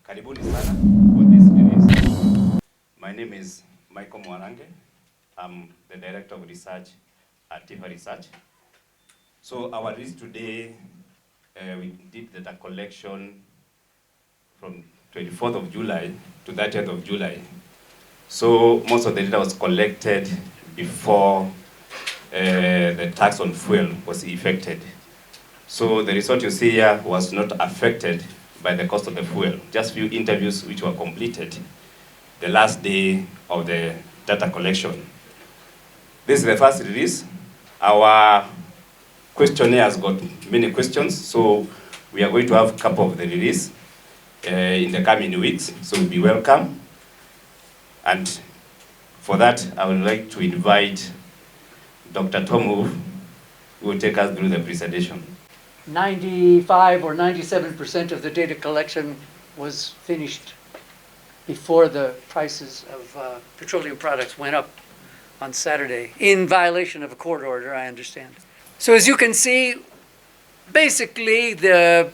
Karibuni sana for this release. My name is Michael Mwarange. I'm the Director of Research at TIFA Research. So our release today, we did data collection from 24th of July to 30th of July. So most of the data was collected before the tax on fuel was effected. So the result you see here was not affected by the cost of the fuel. Just few interviews which were completed the last day of the data collection. This is the first release. Our questionnaire has got many questions, so we are going to have a couple of the release in the coming weeks, so be welcome. And for that, I would like to invite Dr. Tomu, who will take us through the presentation. 95 or 97% of the data collection was finished before the prices of petroleum products went up on Saturday, in violation of a court order, I understand. So as you can see, basically the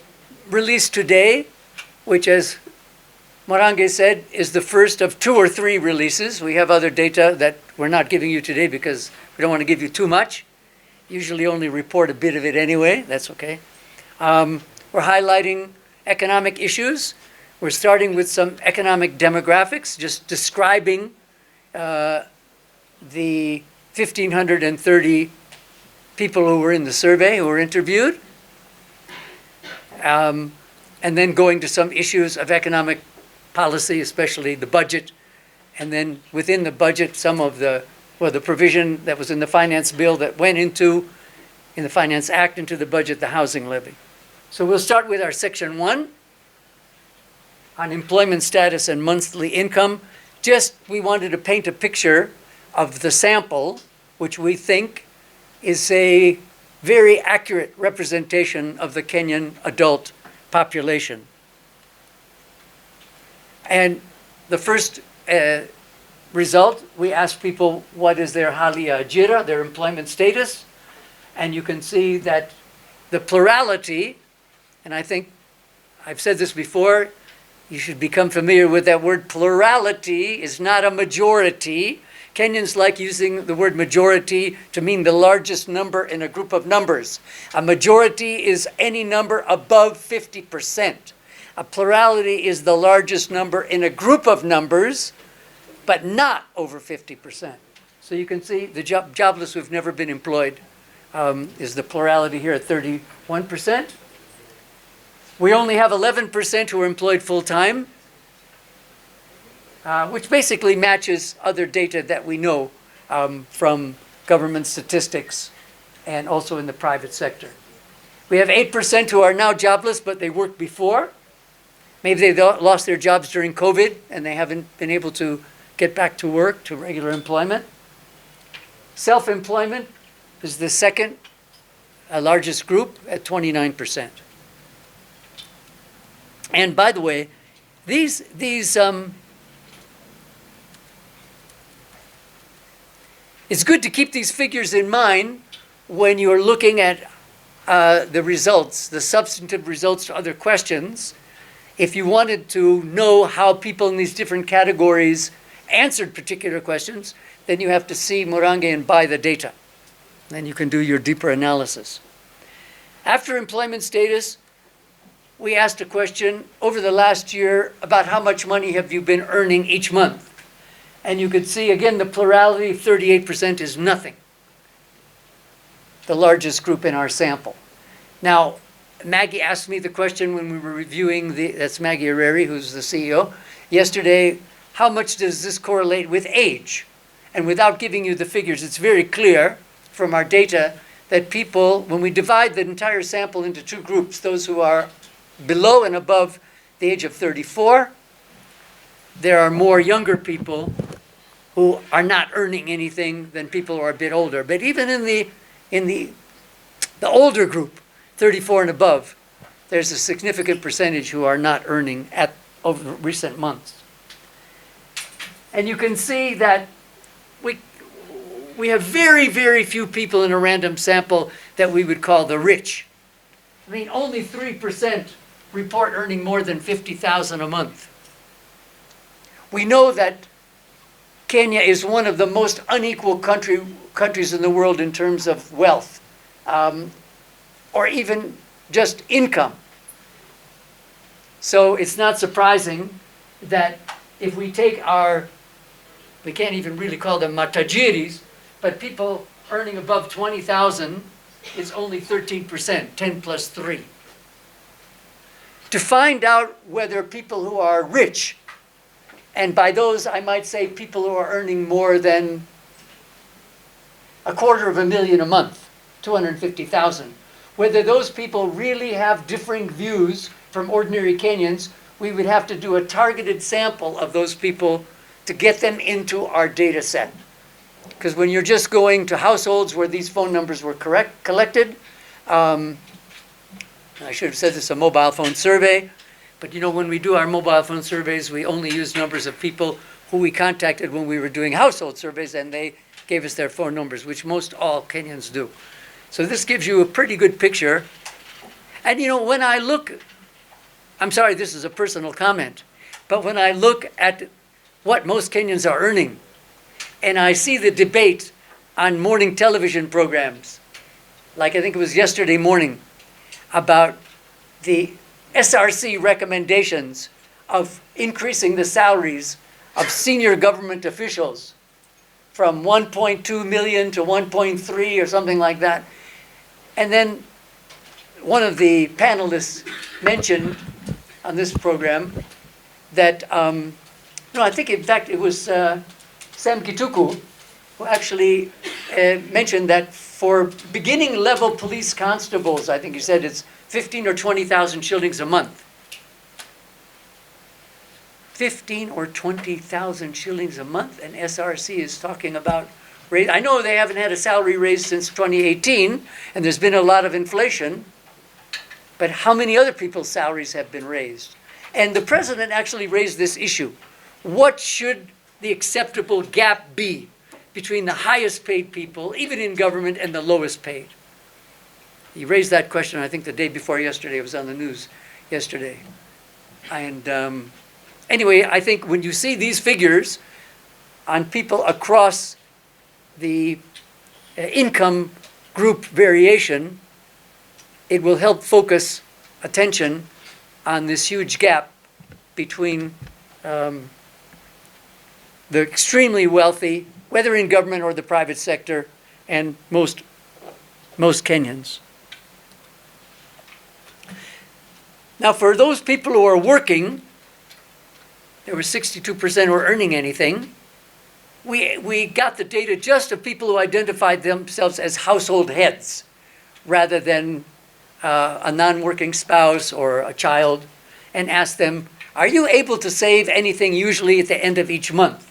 release today, which as Mwarange said, is the first of 2 or 3 releases. We have other data that we're not giving you today because we don't want to give you too much. Usually only report a bit of it anyway, that's okay. We're highlighting economic issues. We're starting with some economic demographics, just describing the 1,530 people who were in the survey, who were interviewed. And then going to some issues of economic policy, especially the budget. And then within the budget, some of the provision that was in the finance bill that went into, in the Finance Act, into the budget, the housing levy. So we'll start with our section 1 on employment status and monthly income. Just, we wanted to paint a picture of the sample, which we think is a very accurate representation of the Kenyan adult population. And the first result, we asked people what is their hali ya ajira, their employment status. And you can see that the plurality, and I think I've said this before, you should become familiar with that word. Plurality is not a majority. Kenyans like using the word majority to mean the largest number in a group of numbers. A majority is any number above 50%. A plurality is the largest number in a group of numbers, but not over 50%. So you can see the jobless who've never been employed is the plurality here at 31%. We only have 11% who are employed full-time, which basically matches other data that we know from government statistics and also in the private sector. We have 8% who are now jobless, but they worked before. Maybe they lost their jobs during COVID and they haven't been able to get back to work, to regular employment. Self-employment is the second largest group at 29%. And by the way, it's good to keep these figures in mind when you're looking at the results, the substantive results to other questions. If you wanted to know how people in these different categories answered particular questions, then you have to see Mwarange and buy the data. Then you can do your deeper analysis. After employment status, we asked a question over the last year about how much money have you been earning each month. And you could see, again, the plurality, 38% is nothing. The largest group in our sample. Now, Maggie asked me the question when we were reviewing that's Maggie Areri, who's the CEO, yesterday, how much does this correlate with age? And without giving you the figures, it's very clear from our data that people, when we divide the entire sample into 2 groups, those who are below and above the age of 34, there are more younger people who are not earning anything than people who are a bit older. But even in the older group, 34 and above, there's a significant percentage who are not earning over recent months. And you can see that we have very, very few people in a random sample that we would call the rich. I mean, only 3% report earning more than 50,000 a month. We know that Kenya is one of the most unequal countries in the world in terms of wealth, or even just income. So it's not surprising that if we take we can't even really call them matajiris, but people earning above 20,000, it's only 13%, 10 plus 3. To find out whether people who are rich, and by those I might say people who are earning more than $250,000 a month, 250,000, whether those people really have differing views from ordinary Kenyans, we would have to do a targeted sample of those people to get them into our data set. Because when you're just going to households where these phone numbers were collected, I should have said this, a mobile phone survey, but you know, when we do our mobile phone surveys, we only use numbers of people who we contacted when we were doing household surveys, and they gave us their phone numbers, which most all Kenyans do. So this gives you a pretty good picture. And you know, when I look, I'm sorry, this is a personal comment, but when I look at what most Kenyans are earning, and I see the debate on morning television programs, like I think it was yesterday morning, about the SRC recommendations of increasing the salaries of senior government officials from 1.2 million to 1.3 or something like that. And then one of the panelists mentioned on this program that, no, I think in fact it was Sam Kituku who actually mentioned that for beginning level police constables, I think he said it's 15 or 20,000 shillings a month. 15 or 20,000 shillings a month, and SRC is talking about raise. I know they haven't had a salary raise since 2018, and there's been a lot of inflation, but how many other people's salaries have been raised? And the president actually raised this issue. What should the acceptable gap be between the highest paid people, even in government, and the lowest paid? He raised that question, I think, the day before yesterday. It was on the news yesterday. And anyway, I think when you see these figures on people across the income group variation, it will help focus attention on this huge gap between the extremely wealthy, whether in government or the private sector, and most Kenyans. Now, for those people who are working, there were 62% who were earning anything. We got the data just of people who identified themselves as household heads, rather than a non-working spouse or a child, and asked them, are you able to save anything usually at the end of each month?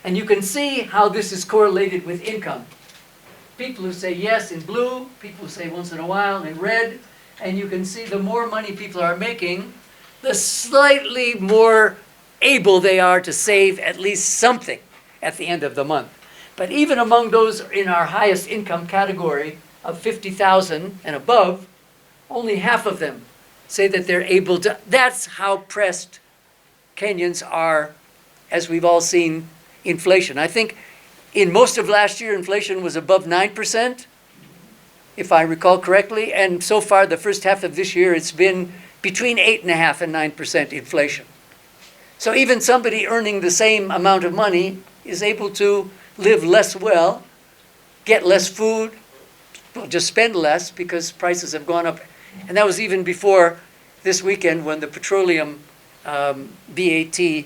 And you can see how this is correlated with income. People who say yes in blue, people who say once in a while in red, and you can see the more money people are making, the slightly more able they are to save at least something at the end of the month. But even among those in our highest income category of 50,000 and above, only half of them say that they're able to. That's how pressed Kenyans are, as we've all seen, inflation. I think in most of last year, inflation was above 9%, if I recall correctly, and so far the first half of this year, it's been between 8.5% and 9% inflation. So even somebody earning the same amount of money is able to live less well, get less food, well, just spend less because prices have gone up. And that was even before this weekend when the petroleum VAT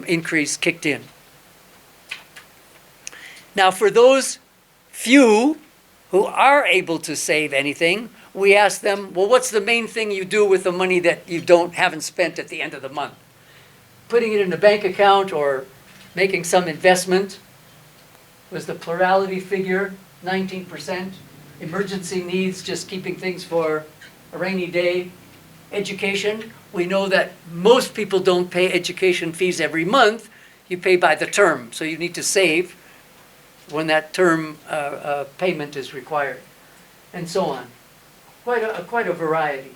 increase kicked in. Now, for those few who are able to save anything, we ask them, well, what's the main thing you do with the money that you haven't spent at the end of the month? Putting it in a bank account or making some investment was the plurality figure, 19%. Emergency needs, just keeping things for a rainy day. Education, we know that most people don't pay education fees every month. You pay by the term, so you need to save when that term payment is required, and so on. Quite a variety.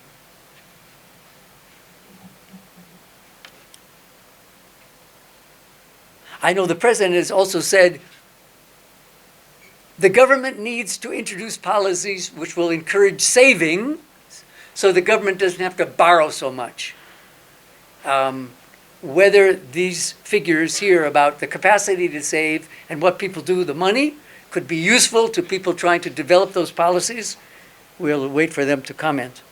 I know the president has also said the government needs to introduce policies which will encourage saving so the government doesn't have to borrow so much. Whether these figures here about the capacity to save and what people do with the money could be useful to people trying to develop those policies, we'll wait for them to comment.